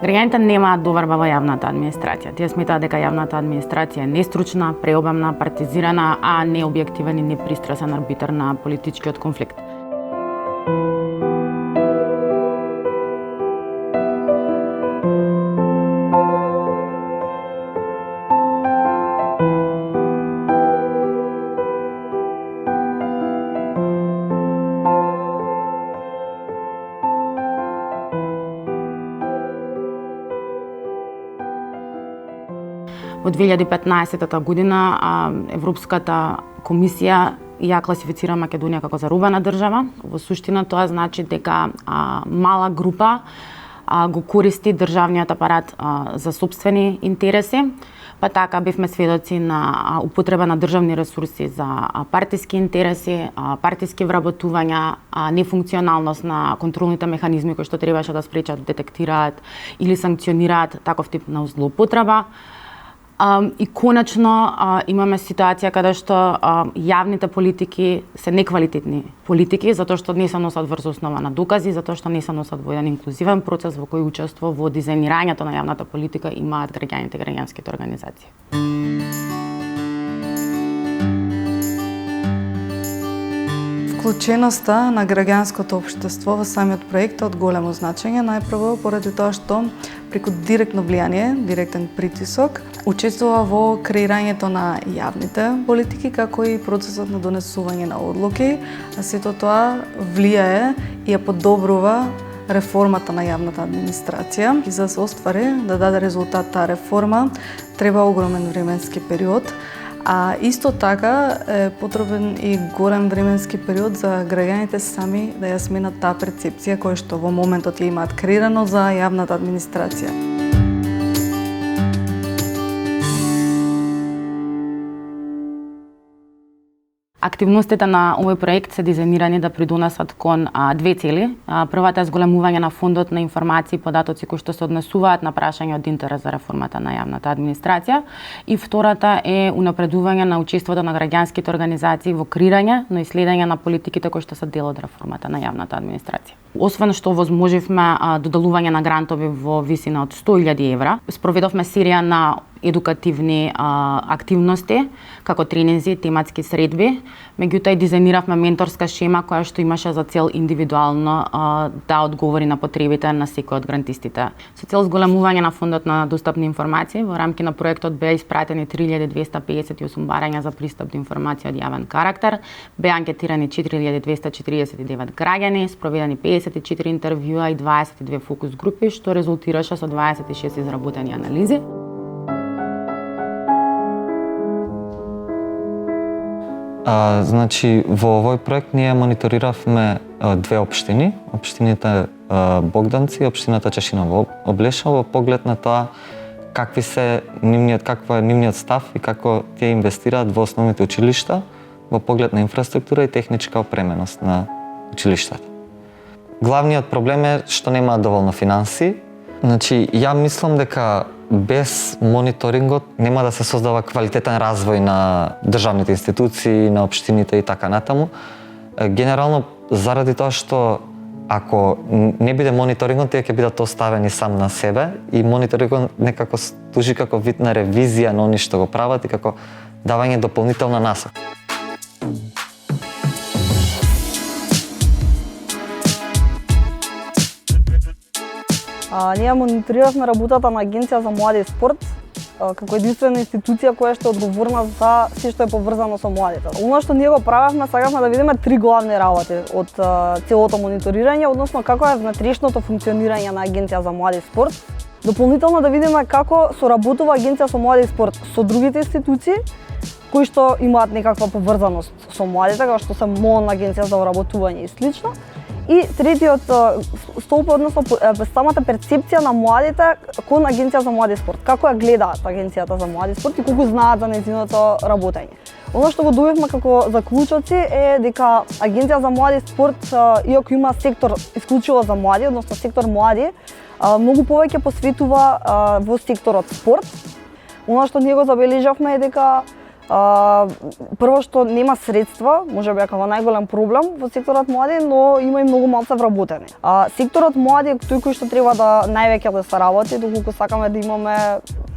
Граѓаните немаат доверба во јавната администрација. Тие сметаат дека јавната администрација е нестручна, преобемна, партизирана, а не објективен и непристрасен арбитар на политичкиот конфликт. Во 2015 година Европската комисија ја класифицира Македонија како заробена држава. Во суштина тоа значи дека мала група го користи државниот апарат за сопствени интереси, па така бевме сведоци на употреба на државни ресурси за партиски интереси, партиски вработувања, нефункционалност на контролните механизми кои што требаше да спречат, детектираат или санкционираат таков тип на злоупотреба. И конечно имаме ситуација каде што јавните политики се неквалитетни политики, затоа што не се носат врз основа на докази, затоа што не се носат во еден инклузивен процес во кој учество во дизајнирањето на јавната политика имаат граѓаните, граѓанските организации. Вклученоста на граѓанското општество во самиот проект е од големо значење, најпрво поради тоа што преку директно влијание, директен притисок, учествува во креирањето на јавните политики, како и процесот на донесување на одлуки, а сето тоа влијае и ја подобрува реформата на јавната администрација. И за да се оствари, да даде резултат таа реформа, треба огромен временски период, а исто така е потребен и голем временски период за граѓаните сами да ја сменат таа перцепција која што во моментот ја имаат креирано за јавната администрација. Активностите на овој проект се дизајнирани да придонесат кон две цели. Првата е зголемување на фондот на информации и податоци кои што се однесуваат на прашања од интерес за реформата на јавната администрација, и втората е унапредување на учеството на граѓанските организации во креирање, но и следење на политиките кои што се дел од реформата на јавната администрација. Освен што возможивме додалување на грантови во висина од 100.000 евра, спроведовме серија на едукативни активности, како тренинзи, тематски средби. Меѓутоа и дизајниравме менторска шема која што имаше за цел индивидуално да одговори на потребите на секој од грантистите. Со цел зголемување на фондот на достапни информации, во рамки на проектот беа испратени 3258 барања за пристап до информација од јавен карактер, беа анкетирани 4249 граѓани, спроведени 54 интервјуа и 22 фокус групи, што резултираше со 26 изработени анализи. Значи, во овој проект ние мониториравме две општини, општините Богданци и општината Чешина во Облеша, во поглед на тоа каков е нивниот став и како тие инвестираат во основните училишта, во поглед на инфраструктура и техничка опременост на училиштата. Главниот проблем е што немаат доволно финанси. Значи, ја мислам дека без мониторингот нема да се создава квалитетен развој на државните институции, на општините и така натаму. Генерално, заради тоа што ако не биде мониторингот, тие ќе бидат оставени сам на себе и мониторингот некако служи како вид на ревизија на они што го прават и како давање дополнителна насока. Ние мониториравме работата на Агенција за млади и спорт како единствена институција која што е одговорна за се што е поврзано со младите. Оно што ние го правевме, сакавме да видиме три главни работи од целото мониторирање, односно како е внатрешното функционирање на Агенција за млади и спорт. Дополнително да видиме како соработува Агенција за млади и спорт со другите институции кои што имаат некаква поврзаност со младите, како што се МОН, Агенција за вработување и слично. И третиот столб, односно самата перцепција на младите кон Агенција за млади и спорт. Како ја гледаат Агенцијата за млади и спорт и колку знаат за нејзиното работење. Оно што го добивме како заклучоци е дека Агенција за млади и спорт, иако има сектор исклучиво за млади, односно сектор млади, многу повеќе посветува во секторот спорт. Оно што ние го забележавме е дека Прво што нема средства, можеби како најголем проблем во секторот млади, но има и многу малце вработени. Секторот млади е тој кој што треба да највеќе да се работи, доколку сакаме да имаме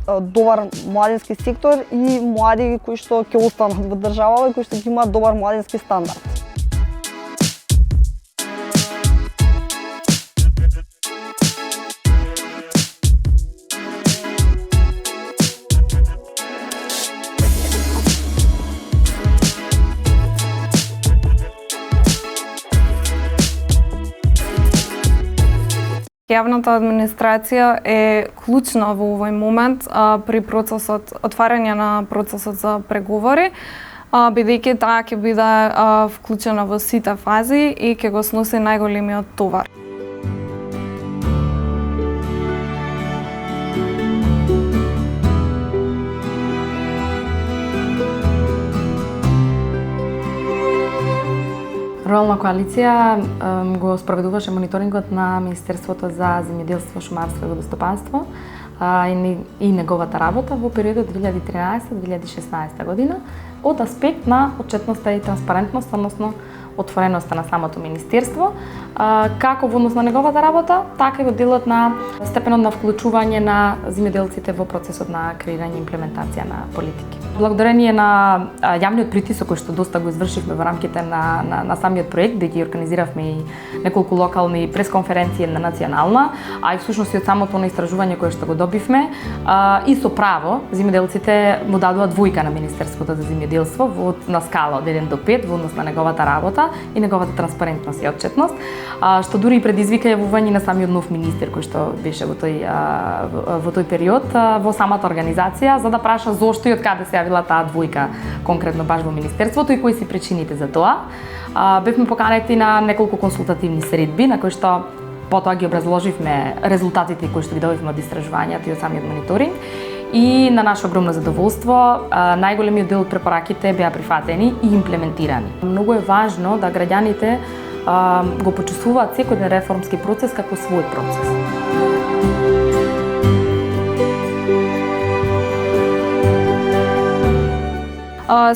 добар младински сектор и млади кои што ќе останат во државава и кои што ќе имаат добар младински стандард. Јавната администрација е клучна во овој момент при процесот, отварање на процесот за преговори, бидејќи таа ќе биде вклучена во сите фази и ќе го сноси најголемиот товар. Рурална коалиција го спроведуваше мониторингот на Министерството за земјоделство, шумарство и водостопанство и неговата работа во периодот 2013-2016 година од аспект на отчетноста и транспарентност, односно отвореноста на самото министерство, како во однос на неговата работа, така и во делот на степенот на вклучување на земјоделците во процесот на креирање и имплементација на политики. Благодарение на јавниот притисок кој што доста го извршивме во рамките на самиот проект, да ги организиравме и неколку локални пресконференции на национална, а и всушност и од самото на истражување кое што го добивме, и со право земјоделците му дадоа двојка на Министерството за земјоделство на скала од 1 до 5 во однос на неговата работа и неговата транспарентност и отчетност, што дури и предизвика јавување на самиот нов министер кој што беше во тој период во самата организација за да праша зошто и од каде се јавила таа двојка конкретно баш во министерството и кои се причините за тоа. Бевме поканети на неколку консултативни средби на кои што потоа ги образложивме резултатите кои што ги добивме од истражувањето и од самиот мониторинг. И на наше огромно задоволство, најголемиот дел од препораките беа прифатени и имплементирани. Многу е важно да граѓаните го почувствуваат секој реформски процес како свој процес.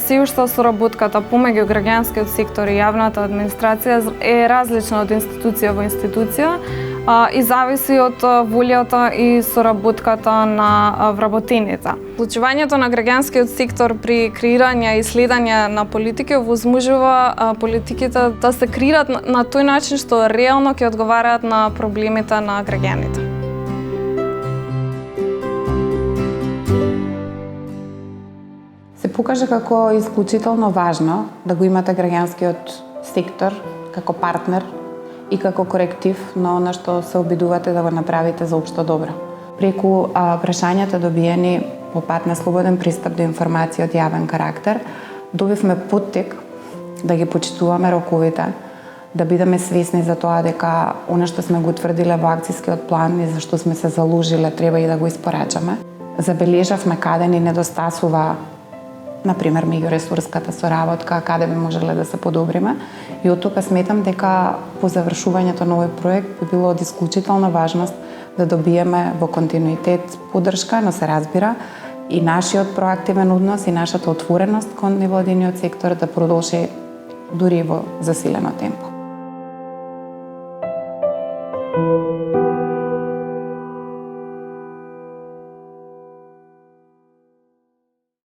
Се уште соработката помеѓу граѓанскиот сектор и јавната администрација е различна од институција во институција и зависи од волјата и соработката на вработените. Вклучувањето на граѓанскиот сектор при креирање и следење на политики овозможува политиките да се креират на тој начин што реално ќе одговараат на проблемите на граѓаните. Се покажа како исклучително важно да го имате граѓанскиот сектор како партнер и како коректив на она што се обидувате да го направите за општо добро. Преку прашањата добиени по пат на слободен пристап до информација од јавен карактер, добивме поттик да ги почитуваме роковите, да бидеме свесни за тоа дека она што сме го утврдиле во акцискиот план и за што сме се заложиле треба и да го испорачаме. Забележавме каде ни недостасува, например, меѓуресурската соработка, каде би можеле да се подобриме. И од тука сметам дека по завршувањето на овој проект би било од исклучителна важност да добиеме во континуитет поддршка, но се разбира и нашиот проактивен однос и нашата отвореност кон невладиниот сектор да продолжи дури во засилено темпо.